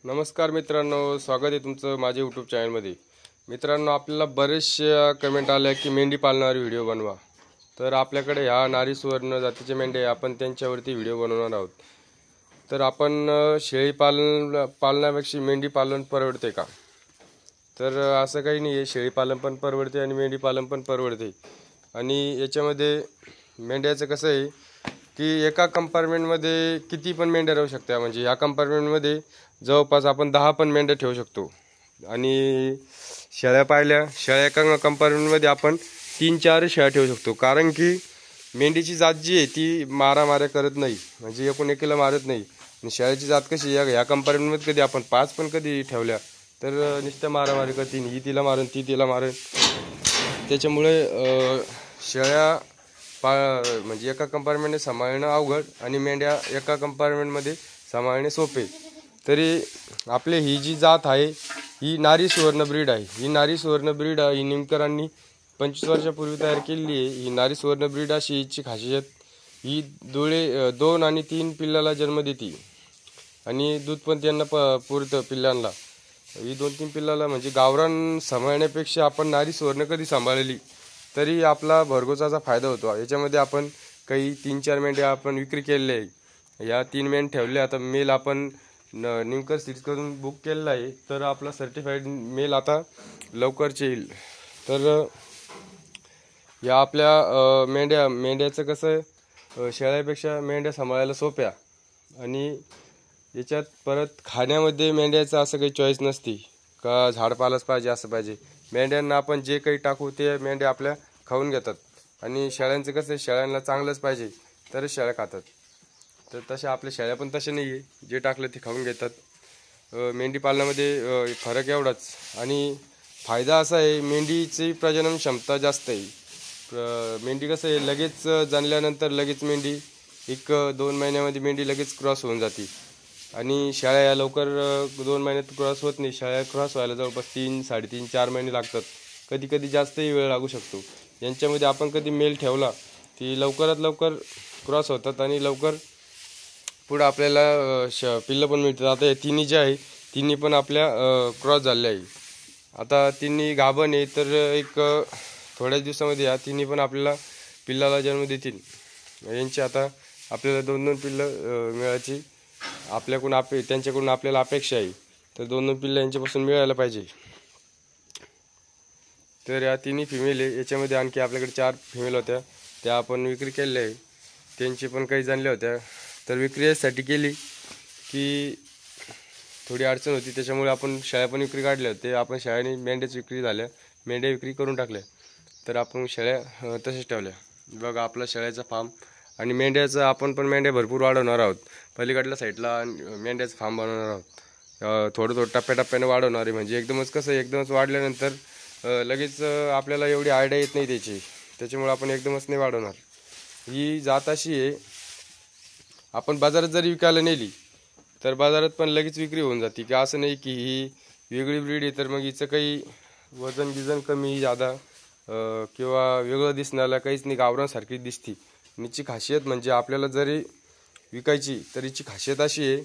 नमस्कार मित्रांनो, स्वागत आहे तुमचं माझ्या यूट्यूब चॅनलमध्ये। मित्रांनो, आपल्याला बरेचशा कमेंट आल्या की मेंढी पालनावर व्हिडिओ बनवा। तर आपल्याकडे ह्या नारी सुवर्ण जातीचे मेंढे आपण त्यांच्यावरती व्हिडिओ बनवणार आहोत। तर आपण शेळी पालनापेक्षा मेंढी पालन परवडते का? तर असं काही नाही आहे, शेळी पालन पण परवडते आणि मेंढी पालन पण परवडते। आणि याच्यामध्ये मेंढ्याचं कसं आहे की एका कंपार्टमेंटमध्ये किती पण मेंढ्या राहू शकतात। म्हणजे या कंपार्टमेंटमध्ये जवळपास आपण 10 पण मेंढ्या ठेवू शकतो। आणि शेळ्या एका कंपार्टमेंटमध्ये आपण 3-4 शेळ्या ठेवू शकतो। कारण की मेंढीची जात जी आहे ती मारामाऱ्या करत नाही, म्हणजे एकूण एकीला मारत नाही। आणि शेळ्याची जात कशी या कंपार्टमेंटमध्ये कधी आपण 5 पण कधी ठेवल्या तर नुसतं मारामारी करतील, ही तिला मारून ती तिला मारून। त्याच्यामुळे शेळ्या म्हणजे एका कंपार्टमेंटमध्ये सांभाळणं अवघड आणि मेंढ्या एका कंपार्टमेंटमध्ये सांभाळणे सोपे। तरी आपली ही जी जात आहे ही नारी सुवर्ण ब्रीड आहे। ही नारी सुवर्ण ब्रीड ही निमकरांनी 25 वर्षापूर्वी तयार केलेली आहे। ही नारी सुवर्ण ब्रीड अशी हिची खासियत, ही 2 आणि 3 पिल्लाला जन्म देते आणि दूध पण त्यांना पुरतं पिल्लांना। ही 2-3 पिल्लाला म्हणजे गावरान सांभाळण्यापेक्षा आपण नारी सुवर्ण कधी सांभाळली तरी आपला भरघोसाचा फायदा होतो। याच्यामध्ये आपण काही 3-4 मेंढ्या आपण विक्री केलेल्या आहे। या 3 मेंढ्या ठेवल्या। आता मेल आपण निमकर सीड्स करून बुक केलेला आहे, तर आपला सर्टिफाईड मेल आता लवकरच येईल। तर या आपल्या मेंढ्याचं कसं शेळ्यापेक्षा मेंढ्या सांभाळायला सोप्या। आणि याच्यात परत खाण्यामध्ये मेंढ्याचं असं काही चॉईस नसती का झाडपालाच पाहिजे असं पाहिजे। मेंढ्यांना आपण जे काही टाकू ते मेंढ्या आपल्या खाऊन घेतात। आणि शेळ्यांचं कसं शेळ्यांना चांगलंच पाहिजे तरच शेळ्या खातात। तर तशा आपल्या शेळ्या पण तसे नाही आहे, जे टाकलं ते खाऊन घेतात। मेंढी पालनामध्ये फरक एवढाच। आणि फायदा असा आहे, मेंढीची प्रजनन क्षमता जास्त आहे। मेंढी कसं आहे लगेच जणल्यानंतर लगेच मेंढी 1-2 महिन्यामध्ये मेंढी लगेच क्रॉस होऊन जाते। आणि शेळ्या या लवकर 2 महिन्यात क्रॉस होत नाही। शेळ्या क्रॉस व्हायला जवळपास 3, 3.5-4 महिने लागतात, कधी कधी जास्तही वेळ लागू शकतो। यांच्यामध्ये आपण कधी मेल ठेवला ती लवकरात लवकर क्रॉस होतात आणि लवकर पुढे आपल्याला पिल्लं पण मिळतात। आता या तिन्ही जे आहे तिन्ही पण आपल्या क्रॉस झालेल्या आहे। आता तिन्ही गाभण आहे, तर थोड्याच दिवसामध्ये या तिन्ही पण आपल्याला पिल्लाला जन्म देतील। यांची आता आपल्याला 2-2 पिल्लं मिळायची त्यांच्याकडून आपल्याला अपेक्षा आहे। तर 2-2 पिल्लं यांच्यापासून मिळायला पाहिजे। तर या तिन्ही फिमेल आहे। याच्यामध्ये आणखी आपल्याकडे 4 फिमेल होत्या, त्या आपण विक्री केलेल्या आहे। त्यांची पण काही जाणल्या होत्या, तर विक्रीसाठी केली की थोडी अडचण होती, त्याच्यामुळे आपण शेळ्या पण विक्री काढल्या होत्या। आपण शेळ्याने मेंढ्याच विक्री झाल्या, मेंढ्या विक्री करून टाकल्या, तर आपण शेळ्या तसेच ठेवल्या। बघा आपला शेळ्याचा फार्म आणि मेंढ्याचं आपण पण मेंढ्या भरपूर वाढवणार आहोत। पलीकडल्या साईडला मेंढ्याचं फार्म बनवणार आहोत। थोडं टप्प्याटप्प्याने वाढवणार आहे। म्हणजे एकदमच कसं एकदमच वाढल्यानंतर लगेच आपल्याला एवढी आयडिया येत नाही त्याची, त्याच्यामुळे आपण एकदमच नाही वाढवणार। ही जात अशी आहे, आपण बाजारात जरी विकायला नेली तर बाजारात पण लगेच विक्री होऊन जाते। की असं नाही की ही वेगळी ब्रीड आहे तर मग हिचं काही वजन कमी जादा किंवा वेगळं दिसण्याला काहीच नाही, गावरांसारखी दिसती। हिची खासियत म्हणजे आपल्याला जरी विकायची तर हिची खासियत अशी आहे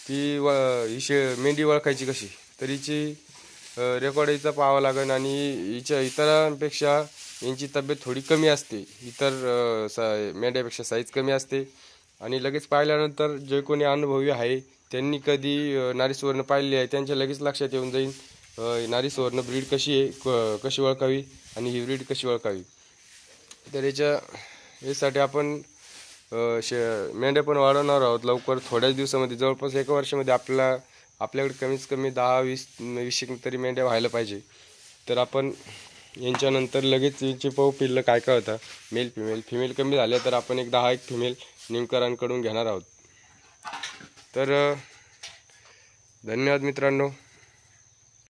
की ही मेंढी ओळखायची कशी, तर हिची रेकॉर्ड हिचा पाहावं लागेल। आणि हिच्या इतरांपेक्षा यांची तब्येत थोडी कमी असते, इतर मेंढ्यापेक्षा साईज कमी असते। आणि लगेच पाहिल्यानंतर जे कोणी अनुभवी आहे त्यांनी कधी नारी सुवर्ण पाहिली आहे त्यांच्या लगेच लक्षात येऊन जाईल नारी सुवर्ण ब्रीड कशी आहे, कशी ओळखावी आणि ही ब्रीड कशी ओळखावी। तर यासाठी आपण मेंढ्या पण वाढवणार आहोत लवकर, थोड्याच दिवसामध्ये। जवळपास 1 वर्षामध्ये आपल्याकडे कमीत कमी 10-20 तरी मेंढ्या व्हायला पाहिजे। तर आपण यांच्यानंतर लगेच यांचे पिल्लं काय होतं, मेल फिमेल कमी झाल्या तर आपण 10 फिमेल निमकरांकडून घेणार आहोत। तर धन्यवाद मित्रांनो।